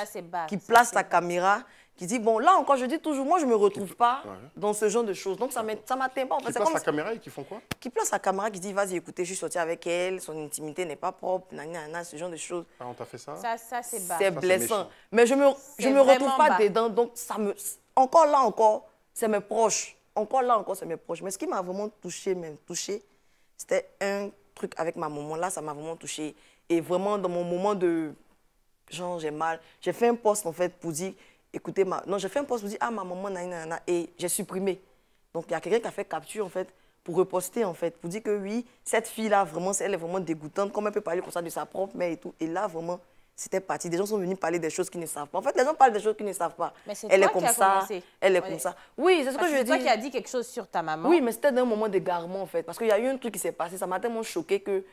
qui placent ta caméra, qui dit, bon, là encore, je dis toujours, moi, je ne me retrouve pas dans ce genre de choses. Donc, ça ne m'atteint pas. En fait, qui placent la caméra et qui font quoi? Qui placent la caméra, qui dit, vas-y, écoutez, je suis sortie avec elle, son intimité n'est pas propre, ce genre de choses. Ah, on t'a fait ça? Ça c'est bas. C'est blessant. Mais je me retrouve pas dedans, donc ça me... Encore là, encore, c'est mes proches. Encore là, encore, c'est mes proches. Mais ce qui m'a vraiment touchée, c'était un truc avec ma maman. Là, ça m'a vraiment touchée. Et vraiment, dans mon moment de... Genre, j'ai mal. J'ai fait un post, en fait, pour dire... Écoutez, non, j'ai fait un post pour dire, ah, ma maman, nanana, et j'ai supprimé. Donc, il y a quelqu'un qui a fait capture, en fait, pour reposter, en fait, pour dire que oui, cette fille-là, vraiment, elle est vraiment dégoûtante. Comment elle peut parler comme ça de sa propre mère et tout. Et là, vraiment, c'était parti. Des gens sont venus parler des choses qu'ils ne savent pas. En fait, les gens parlent des choses qu'ils ne savent pas. Mais c'est elle toi est comme qui as ça, commencé. Elle est comme ça. Oui, c'est ce que je dis. C'est toi qui as dit quelque chose sur ta maman. Oui, mais c'était d'un moment d'égarement, en fait. Parce qu'il y a eu un truc qui s'est passé. Ça m'a tellement choqué que...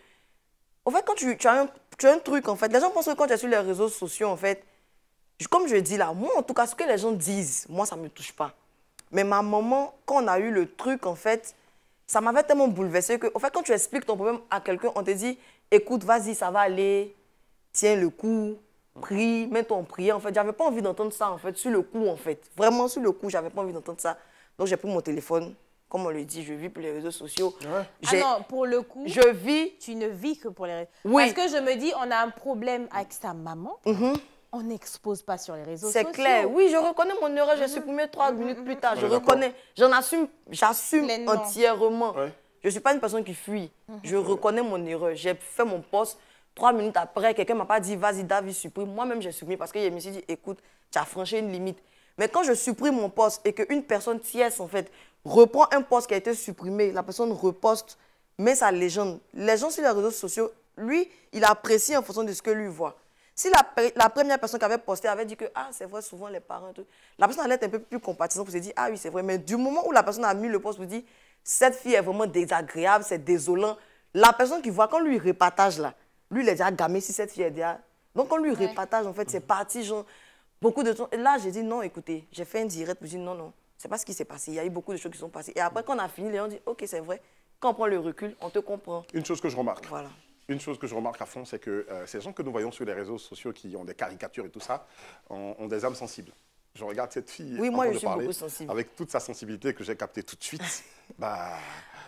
En fait, quand tu as un truc, en fait, les gens pensent que quand tu es sur les réseaux sociaux, en fait, comme je dis là, moi, en tout cas, ce que les gens disent, moi, ça ne me touche pas. Mais ma maman, quand on a eu le truc, en fait, ça m'avait tellement bouleversée que, en fait, quand tu expliques ton problème à quelqu'un, on te dit, écoute, vas-y, ça va aller, tiens le coup, prie, mets-toi en prière. En fait, j'avais pas envie d'entendre ça, en fait, sur le coup, en fait. Vraiment, sur le coup, j'avais pas envie d'entendre ça. Donc, j'ai pris mon téléphone. Comme on le dit, je vis pour les réseaux sociaux. Ouais. Ah non, pour le coup, je vis... Tu ne vis que pour les réseaux. Oui. Parce que je me dis, on a un problème avec sa maman. On n'expose pas sur les réseaux sociaux. C'est clair. Oui, je reconnais mon erreur. J'ai supprimé 3 minutes plus tard. Je reconnais. J'en assume. J'assume entièrement. Ouais. Je ne suis pas une personne qui fuit. Je reconnais mon erreur. J'ai fait mon poste. 3 minutes après, quelqu'un ne m'a pas dit, vas-y, David, supprime. Moi-même, j'ai supprimé parce que je me suis dit, écoute, tu as franchi une limite. Mais quand je supprime mon poste et qu'une personne tierce, en fait, reprend un poste qui a été supprimé, la personne reposte, met sa légende. Les gens sur les réseaux sociaux, lui, il apprécie en fonction de ce que lui voit. Si la première personne qui avait posté avait dit que, ah, c'est vrai, souvent les parents, tout, la personne allait être un peu plus compatissante pour se dire, ah oui, c'est vrai. Mais du moment où la personne a mis le poste pour dire, cette fille est vraiment désagréable, c'est désolant, la personne qui voit, quand lui repartage là, lui, il est déjà gamé si cette fille est déjà... Donc, quand lui repartage, en fait, c'est parti, genre, beaucoup de temps. Et là, j'ai dit, non, écoutez, j'ai fait un direct pour dire, non, non, c'est pas ce qui s'est passé. Il y a eu beaucoup de choses qui sont passées. Et après, quand on a fini, les gens disent, ok, c'est vrai. Quand on prend le recul, on te comprend. Une chose que je remarque. Voilà. Une chose que je remarque à fond, c'est que ces gens que nous voyons sur les réseaux sociaux qui ont des caricatures et tout ça, ont des âmes sensibles. Je regarde cette fille oui, moi, je suis parler, beaucoup sensible. Avec toute sa sensibilité que j'ai captée tout de suite. Bah,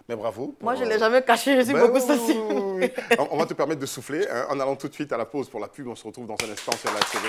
mais bravo. Moi, je ne l'ai jamais caché, je suis beaucoup sensible. Oui. On va te permettre de souffler hein, en allant tout de suite à la pause pour la pub. On se retrouve dans un instant sur la TV.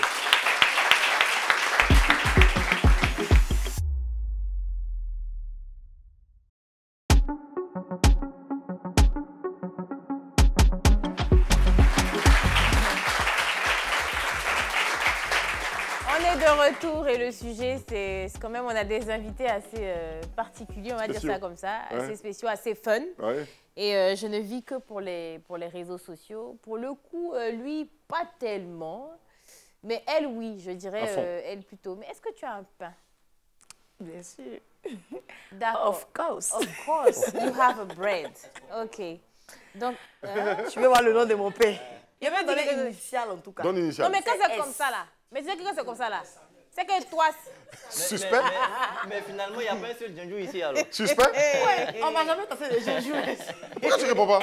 Retour et le sujet, c'est quand même, on a des invités assez particuliers, on va dire ça comme ça, assez spéciaux, assez fun. Ouais. Et je ne vis que pour les réseaux sociaux. Pour le coup, lui, pas tellement. Mais elle, oui, je dirais, elle plutôt. Mais est-ce que tu as un pain? Bien sûr. D'accord. Of course. Of course, you have a bread. OK. Donc, je vais voir le nom de mon père. Il y avait donné une initiale en tout cas. Donne une initiale. Non, mais quand c'est comme ça, là. Mais tu sais que c'est comme ça là. C'est que toi... Suspect? Mais finalement, il n'y a pas un seul Djandjou ici alors. Suspect? Ouais, on m'a jamais tassé de Djandjou. Pourquoi tu réponds pas?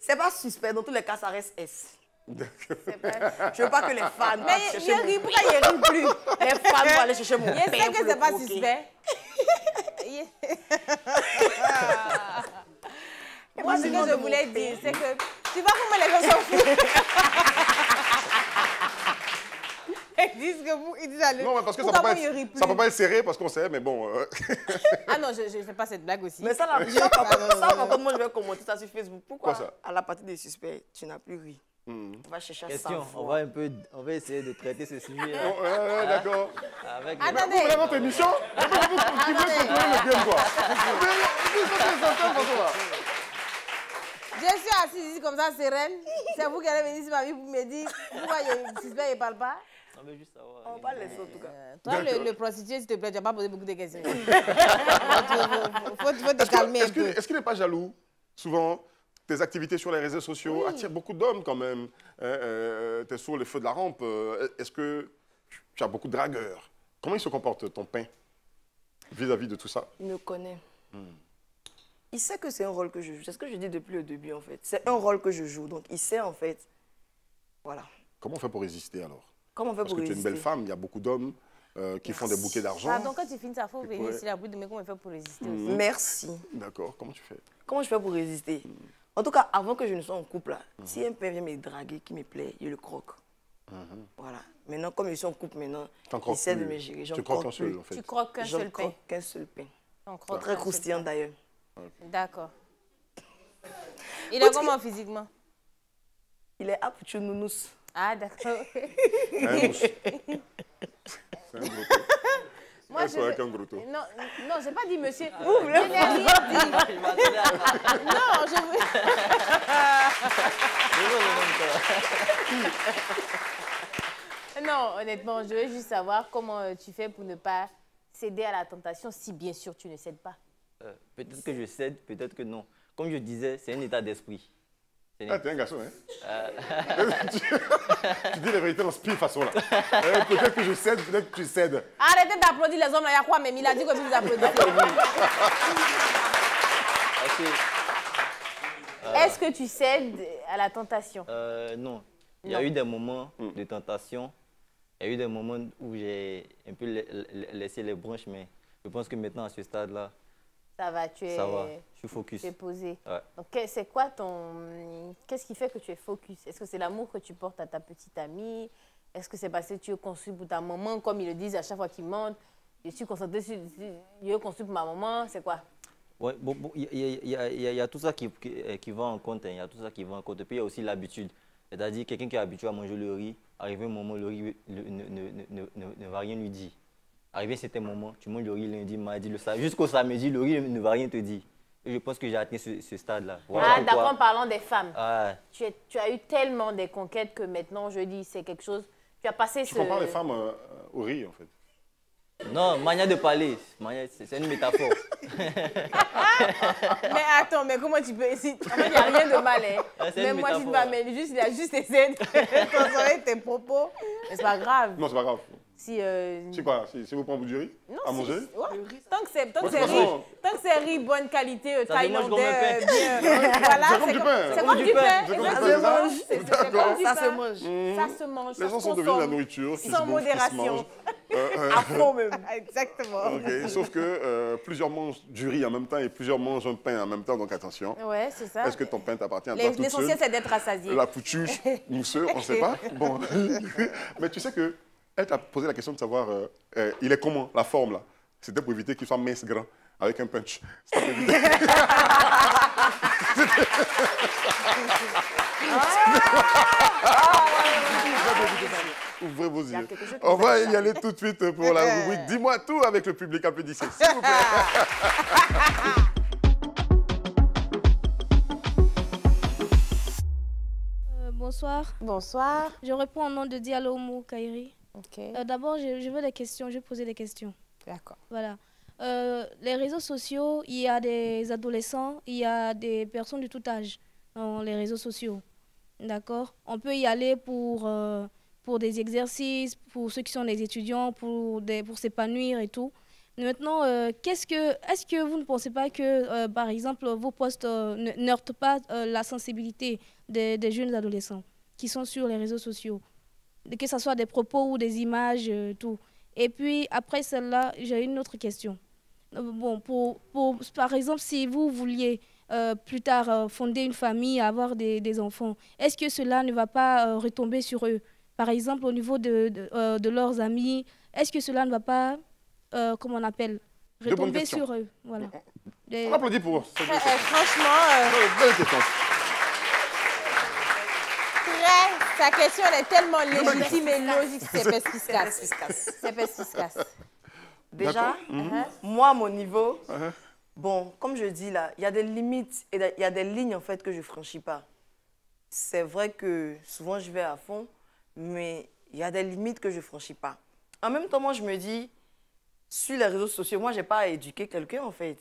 C'est pas suspect, dans tous les cas, ça reste S. C'est pas... Je veux pas que les fans Mais il rit, pourquoi il rit plus? Les fans vont aller chercher mon Il père sait pour que le c'est pas croquer. suspect. Moi, ce que je voulais dire, c'est que tu vois comment les gens s'en foutent. Ils disent que vous, ils disent à Non, mais parce que ça pourquoi peut, il rit pas, ça peut plus? pas être serré parce qu'on sait, mais bon. Ah non, je ne fais pas cette blague aussi. Mais ça, par contre, moi, je vais commenter ça sur Facebook. Pourquoi, Quoi ça? à la partie des suspects, tu n'as plus ri? On va chercher à Question, savoir. on va essayer de traiter ce sujet. Ouais, d'accord. Avec Attendez. Vous, notre émission, tu veux contrôler le game, quoi. Je suis assise ici comme ça, sereine. C'est vous qui allez venir ici, ma vie, pour me dire pourquoi le suspect ne parle pas. On veut juste savoir. On va laisser en tout cas. Toi, le prostitué, s'il te plaît, tu n'as pas posé beaucoup de questions. Faut te calmer un peu. Est-ce qu'il n'est pas jaloux? Souvent, tes activités sur les réseaux sociaux attirent beaucoup d'hommes quand même. Tu es sur les feux de la rampe. Est-ce que tu as beaucoup de dragueurs? Comment il se comporte, ton pain, vis-à-vis de tout ça? Il me connaît. Il sait que c'est un rôle que je joue. C'est ce que je dis depuis le début, en fait. C'est un rôle que je joue. Donc, il sait, en fait. Voilà. Comment on fait pour résister, alors? Comment on fait Parce pour que tu es résister? une belle femme, il y a beaucoup d'hommes qui font des bouquets d'argent. Pardon, quand tu finis ça, il faut venir pourrais- ici la bout de mais comment on fait pour résister aussi? Merci. D'accord, comment tu fais? Comment je fais pour résister? En tout cas, avant que je ne sois en couple, là, si un père vient me draguer, qui me plaît, je le croque. Voilà. Maintenant, comme je suis en couple, maintenant, T'en croques j'essaie de plus. me gérer. Tu croques un seul, en fait. Tu croques qu'un J'en seul pain. croque qu'un seul pain. On croque Très qu'un seul croustillant, pain. d'ailleurs. D'accord. Il est comment physiquement? Il est apte pour nounous. Ah, d'accord. Un mousse. C'est un gros pain. Moi, Un soir avec un gros taux. Non, non, j'ai pas dit monsieur. Je n'ai rien dit. Non, je veux... Non, honnêtement, je veux juste savoir comment tu fais pour ne pas céder à la tentation si bien sûr tu ne cèdes pas. Peut-être que je cède, peut-être que non. Comme je disais, c'est un état d'esprit. Ah, t'es un garçon, hein? Tu dis la vérité dans ce façon là. Peut-être que je cède, peut-être que tu cèdes. Arrêtez d'applaudir les hommes là, il y a quoi même? Il a dit que vous applaudissez. Est-ce que tu cèdes à la tentation? Non. Il y a eu des moments de tentation. Il y a eu des moments où j'ai un peu laissé les branches, mais je pense que maintenant, à ce stade-là, Ça va, tu es... ça va. Je suis focus. Tu es posé. Ouais. Donc, c'est quoi ton... Qu'est-ce qui fait que tu es focus? Est-ce que c'est l'amour que tu portes à ta petite amie? Est-ce que c'est parce que tu es conçu pour ta maman, comme ils le disent à chaque fois qu'ils mentent? Je suis concentrée sur... Je suis conçu pour ma maman, c'est quoi? Ouais, bon, il y a tout ça qui va en compte. Hein. Il y a tout ça qui va en compte. Et puis, il y a aussi l'habitude. C'est-à-dire, quelqu'un qui est habitué à manger le riz, arrivé un moment, le riz ne va rien lui dire. Arrivé à un certain moment, tu manges le riz lundi, mardi, le samedi. Jusqu'au samedi, le riz ne va rien te dire. Et je pense que j'ai atteint ce stade-là. Voilà D'accord, en parlant des femmes. Ah, Tu as eu tellement des conquêtes que maintenant, je dis, c'est quelque chose... Tu as passé Tu compares les femmes au riz, en fait. non, manière de parler, c'est une métaphore. Mais attends, mais comment tu peux... En fait, il n'y a rien de mal, hein. Ah, c'est Mais une moi, je métaphore. dis, mais juste, il a juste essayé de transformer tes propos. Mais c'est pas grave. Non, c'est pas grave. Si, C'est quoi? Si vous prenez du riz non, à manger? ouais. Tant que c'est de toute façon, riz, bonne qualité, Ça se mange comme un thaïlandais, pain. bien. Voilà, C'est comme du pain. C'est comme du pain. C'est comme du exactement. pain, C'est D'accord. comme du Ça pain. se mange. Ça se mange. Les ça gens se sont devenus la consomme. nourriture qui se Sans bouffe, qui se modération. mange. À fond même. Exactement. Ok, sauf que plusieurs mangent du riz en même temps et plusieurs mangent un pain en même temps, donc attention. Ouais, c'est ça. Est-ce que ton pain t'appartient à toi toute L'essentiel, seule? c'est d'être rassasié. La poutuche, mousseux, on ne sait pas. Bon. Mais tu sais que elle t'a posé la question de savoir, il est comment, la forme là? C'était pour éviter qu'il soit mince grand, avec un punch. C'était pour éviter. Ouvrez vos yeux. quelque chose qui On vous va échappe. y aller tout de suite pour la rubrique Dis-moi tout avec le public. Applaudissez, s'il vous plaît. Bonsoir, Bonsoir. je réponds au nom de Dialomo Kairi. Ok, D'abord, je veux des questions, je vais poser des questions. d'accord. Voilà. Les réseaux sociaux, il y a des adolescents, il y a des personnes de tout âge dans les réseaux sociaux. D'accord? On peut y aller pour pour des exercices, pour ceux qui sont des étudiants, pour s'épanouir et tout. Maintenant, est-ce que vous ne pensez pas que, par exemple, vos posts ne heurtent pas la sensibilité des jeunes adolescents qui sont sur les réseaux sociaux, que ce soit des propos ou des images, tout. Et puis, après celle-là, j'ai une autre question. Bon, par exemple, si vous vouliez plus tard fonder une famille, avoir des enfants, est-ce que cela ne va pas retomber sur eux? Par exemple, au niveau de leurs amis, est-ce que cela ne va pas, comment on appelle, retomber sur eux? Voilà. On applaudit pour ça. Franchement, belle question. sa question elle est tellement légitime et logique, c'est pespiscace. C'est pespiscace. Déjà, moi, à mon niveau, bon, comme je dis là, il y a des limites et il y a des lignes en fait que je ne franchis pas. C'est vrai que souvent je vais à fond, mais il y a des limites que je ne franchis pas. En même temps, moi, je me dis, sur les réseaux sociaux, moi, je n'ai pas à éduquer quelqu'un en fait.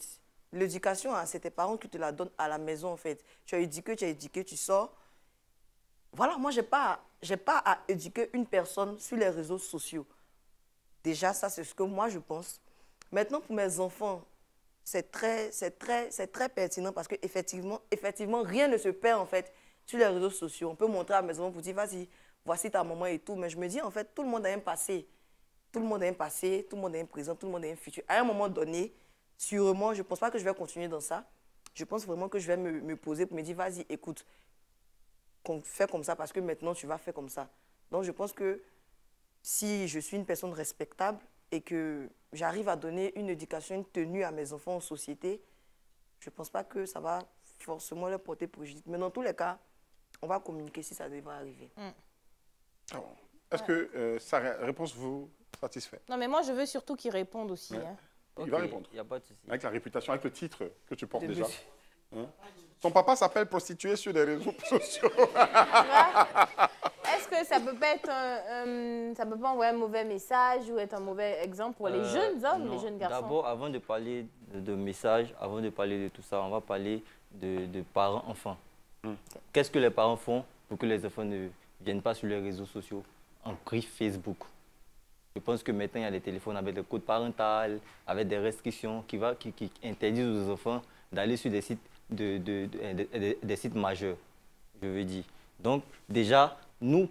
L'éducation, c'est tes parents qui te la donnent à la maison en fait. Tu as éduqué, tu sors. Voilà, moi, je n'ai pas à éduquer une personne sur les réseaux sociaux. Déjà, ça, c'est ce que moi, je pense. Maintenant, pour mes enfants, c'est très pertinent parce qu'effectivement, rien ne se perd, en fait, sur les réseaux sociaux. On peut montrer à mes enfants pour dire, vas-y, voici ta maman et tout. Mais je me dis, en fait, tout le monde a un passé. Tout le monde a un passé, tout le monde a un présent, tout le monde a un futur. À un moment donné, sûrement, je ne pense pas que je vais continuer dans ça. Je pense vraiment que je vais me poser pour me dire, vas-y, écoute, qu'on fait comme ça parce que maintenant, tu vas faire comme ça. Donc, je pense que si je suis une personne respectable et que j'arrive à donner une éducation, une tenue à mes enfants en société, je ne pense pas que ça va forcément leur porter préjudice. Mais dans tous les cas, on va communiquer si ça devrait arriver. Est-ce que sa réponse vous satisfait? Non, mais moi, je veux surtout qu'il réponde aussi. Hein. Il va répondre. Il n'y a pas de souci. Avec la réputation, avec le titre que tu portes déjà. Son papa s'appelle prostituée sur les réseaux sociaux. Est-ce que ça peut pas être ça peut pas envoyer un mauvais message ou être un mauvais exemple pour les jeunes hommes, les jeunes garçons? D'abord, avant de parler de message, avant de parler de tout ça, on va parler de parents-enfants. Qu'est-ce que les parents font pour que les enfants ne viennent pas sur les réseaux sociaux en griffe Facebook? Je pense que maintenant, il y a des téléphones avec des codes parentaux, avec des restrictions qui interdisent aux enfants d'aller sur des sites des sites majeurs, je veux dire. Donc, déjà, nous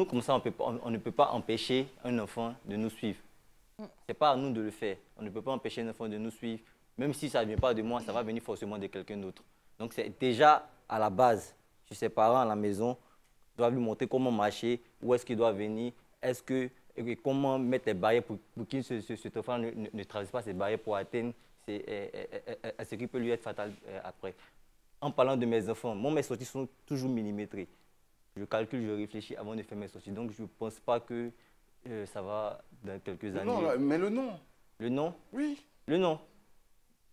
comme ça, on ne peut pas empêcher un enfant de nous suivre. Ce n'est pas à nous de le faire. On ne peut pas empêcher un enfant de nous suivre. Même si ça ne vient pas de moi, ça va venir forcément de quelqu'un d'autre. Donc, c'est déjà à la base. Si ses parents à la maison doivent lui montrer comment marcher, où est-ce qu'il doit venir, comment mettre les barrières pour qu'il cet enfant ne traverse pas ces barrières pour atteindre ce qui peut lui être fatal après. En parlant de mes enfants, mes sorties sont toujours millimétrées. Je calcule, je réfléchis avant de faire mes sorties. Donc, je ne pense pas que ça va dans quelques années. Non, mais le nom. Le nom? Oui. Le nom?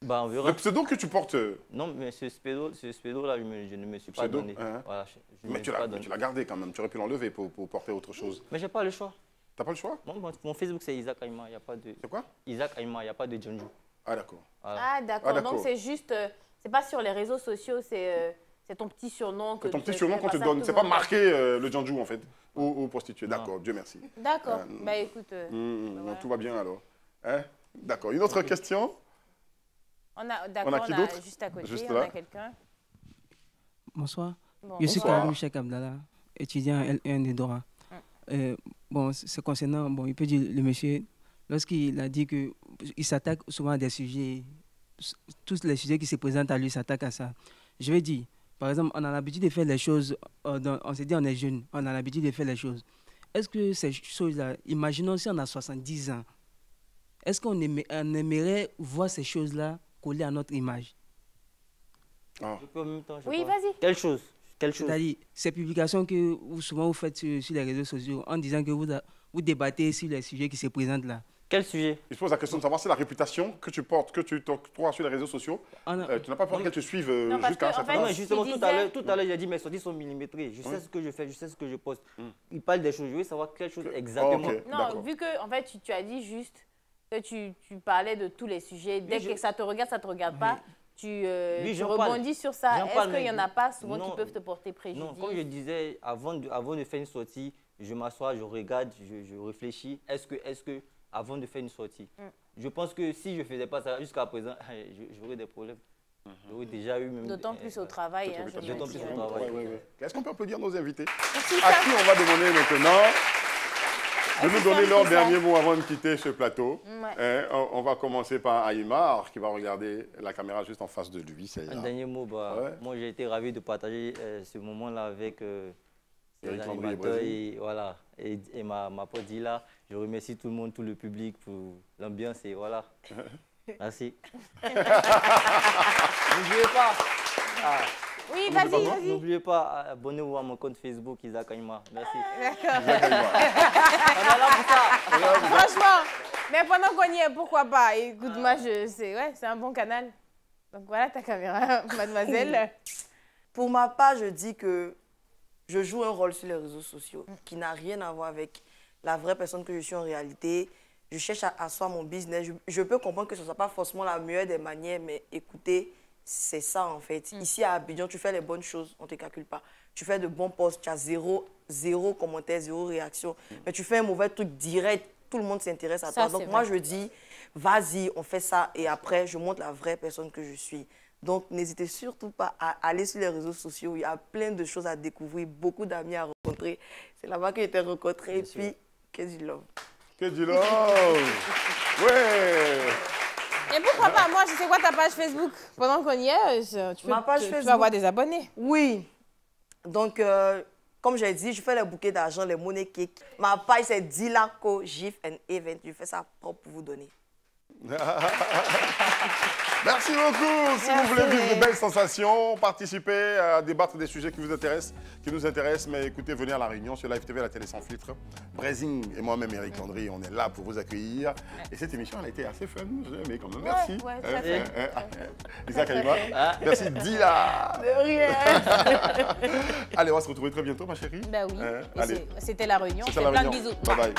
Bah, on verra. Le pseudo que tu portes. Non, mais ce pseudo-là, je ne me suis pas donné. Voilà, mais tu l'as gardé quand même. Tu aurais pu l'enlever pour porter autre chose. Mais je n'ai pas le choix. Tu n'as pas le choix? Mon Facebook, c'est Isaac Aïma. C'est quoi? Isaac Aïma, il n'y a pas de Djanjou. Ah, d'accord. Voilà. Ah, d'accord. Donc, c'est juste... c'est pas sur les réseaux sociaux, c'est ton petit surnom. C'est ton petit surnom qu'on te donne. C'est pas marqué le Djanjou, en fait, ou prostituée. D'accord, Dieu merci. D'accord. Bah, écoute... voilà. Tout va bien, alors. Hein? D'accord. Une autre question? On a juste à côté, on a quelqu'un. Bonsoir. Je suis Karim Cheikh Abdallah, étudiant à L1 de Dora. Bon, c'est concernant, bon, il peut dire le monsieur, lorsqu'il a dit qu'il s'attaque souvent à des sujets, tous les sujets qui se présentent à lui s'attaquent à ça. Je vais dire, par exemple, on a l'habitude de faire les choses, on s'est dit on est jeune, on a l'habitude de faire les choses. Est-ce que ces choses-là, imaginons si on a 70 ans, est-ce qu'on aimerait voir ces choses-là collées à notre image? Oui, vas-y. Quelle chose? C'est-à-dire, ces publications que souvent vous faites sur les réseaux sociaux en disant que vous débattez sur les sujets qui se présentent là. Quel sujet? Je pose la question de savoir si la réputation que tu portes, que tu t'octroies sur les réseaux sociaux, tu n'as pas peur qu'elle te suive jusqu'à un certain moment. Justement, tout à l'heure, j'ai dit mes sorties sont millimétrées. Je sais ce que je fais, je sais ce que je poste. Il parle des choses, je veux savoir quelle chose exactement. Non, vu que en fait, tu as dit juste que tu parlais de tous les sujets. Dès que ça te regarde, ça ne te regarde pas. Tu rebondis sur ça. Est-ce qu'il n'y en a pas souvent qui peuvent te porter préjudice? Non, comme je disais, avant de faire une sortie, je m'assois, je regarde, je réfléchis. Est-ce que, avant de faire une sortie, je pense que si je ne faisais pas ça jusqu'à présent, j'aurais des problèmes. J'aurais déjà eu même... D'autant plus au travail. D'autant plus au travail. Est-ce qu'on peut applaudir nos invités? À qui on va demander maintenant de nous donner leur dernier mot avant de quitter ce plateau? On va commencer par Aïmar, qui va regarder la caméra juste en face de lui. Un dernier mot, moi j'ai été ravi de partager ce moment-là avec les animateurs et ma pote Dila. Je remercie tout le monde, tout le public pour l'ambiance et voilà. Merci. N'oubliez pas. Oui, vas-y. N'oubliez pas, abonnez-vous à mon compte Facebook, Isaac Aïma. Merci. Franchement, mais pendant qu'on y est, pourquoi pas? Écoute, moi, c'est un bon canal. Donc voilà ta caméra, mademoiselle. Pour ma part, je dis que je joue un rôle sur les réseaux sociaux qui n'a rien à voir avec la vraie personne que je suis en réalité. Je cherche à asseoir mon business. Je peux comprendre que ce ne soit pas forcément la meilleure des manières, mais écoutez, c'est ça en fait. Ici à Abidjan, tu fais les bonnes choses, on ne te calcule pas. Tu fais de bons posts, tu as zéro commentaire, zéro réaction. Mais tu fais un mauvais truc direct, tout le monde s'intéresse à toi. Donc moi, je dis, vas-y, on fait ça et après, je montre la vraie personne que je suis. Donc n'hésitez surtout pas à aller sur les réseaux sociaux. Il y a plein de choses à découvrir, beaucoup d'amis à rencontrer. C'est là-bas que j'ai été rencontré. Et puis, que du love. Que du love. Ouais. Et pourquoi pas, moi, je sais quoi ta page Facebook? Pendant qu'on y est, tu vas avoir des abonnés. Oui. Donc, comme j'ai dit, je fais les bouquets d'argent, les money cakes. Ma page, c'est Dilaco GIF and Event. Je fais ça propre pour vous donner. Merci beaucoup. Si vous voulez vivre de belles sensations, participer à débattre des sujets qui vous intéressent, qui nous intéressent, mais écoutez, venez à La Réunion sur Live TV, la télé sans filtre. Brézing et moi-même, Eric Landry, on est là pour vous accueillir. Et cette émission, elle a été assez fun, mais quand même, merci. Isaac Aïma, merci Dila. De rien. Allez, on va se retrouver très bientôt, ma chérie. Ben oui. C'était La Réunion. C'était La Réunion. Plein de bisous. Bye bye.